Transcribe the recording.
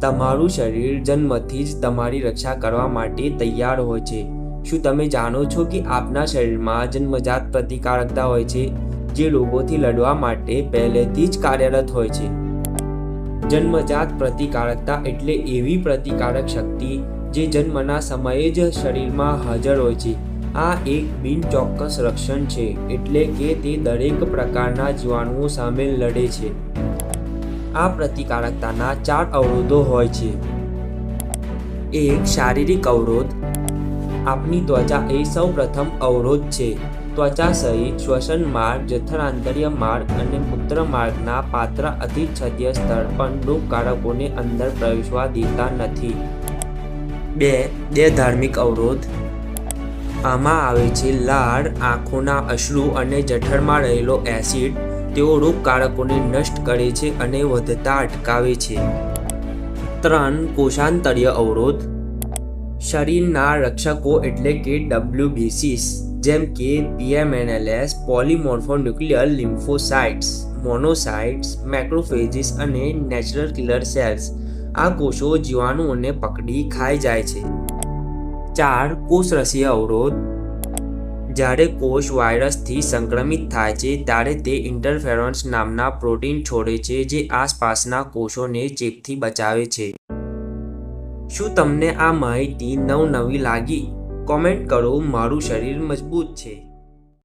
તમારું શરીર જન્મથી જ તમારી રક્ષા કરવા માટે તૈયાર હોય છે। શું તમે જાણો છો કે આપના શરીરમાં જન્મજાત પ્રતિકારકતા હોય છે જે રોગોથી લડવા માટે પહેલેથી જ કાર્યરત હોય છે। જન્મજાત પ્રતિકારકતા એટલે એવી પ્રતિકારક શક્તિ જે જન્મના સમયે જ શરીરમાં હાજર હોય છે। આ એક બિનચોક્કસ રક્ષણ છે, એટલે કે તે દરેક પ્રકારના જીવાણુઓ સામે લડે છે। આ પ્રતિકારકતાના 4 અવરોધો હોય છે। એક શારીરિક અવરોધ। આપની ત્વચા એ સૌપ્રથમ અવરોધ છે। ત્વચા સહિત શ્વસન માર્ગ, જઠરાંતરીય માર્ગ અને મૂત્રમાર્ગના પાત્ર અધિચ્છદીય સ્તર પણ રોગકારકોને અંદર પ્રવેશવા દેતા નથી। 2 ધાર્મિક અવરોધ। આમાં આવે છે લાળ, આંખોના અશ્રુ અને જઠરમાં રહેલો એસિડ। તેઓ રોગકારકોને નષ્ટ કરે છે અને વધતા અટકાવે છે। 3 કોષાંતરીય અવરોધ। શરીરના રક્ષકો એટલે કે WBCs જેમ કે PMNLs, પોલીમોર્ફોન્યુક્લિયર લિમ્ફોસાઇટ્સ, મોનોસાઇટ્સ, મેક્રોફેજીસ અને નેચરલ કિલર સેલ્સ આ કોષો જીવાણુઓને પકડી ખાઈ જાય છે। 4 કોષરસીય અવરોધ। જ્યારે કોષ વાયરસથી સંક્રમિત થાય છે ત્યારે તે ઇન્ટરફેરોન્સ નામના પ્રોટીન છોડે છે જે આસપાસના કોષોને ચેપથી બચાવે છે। શું તમને આ માહિતી નવી લાગી? કોમેન્ટ કરો, મારું શરીર મજબૂત છે।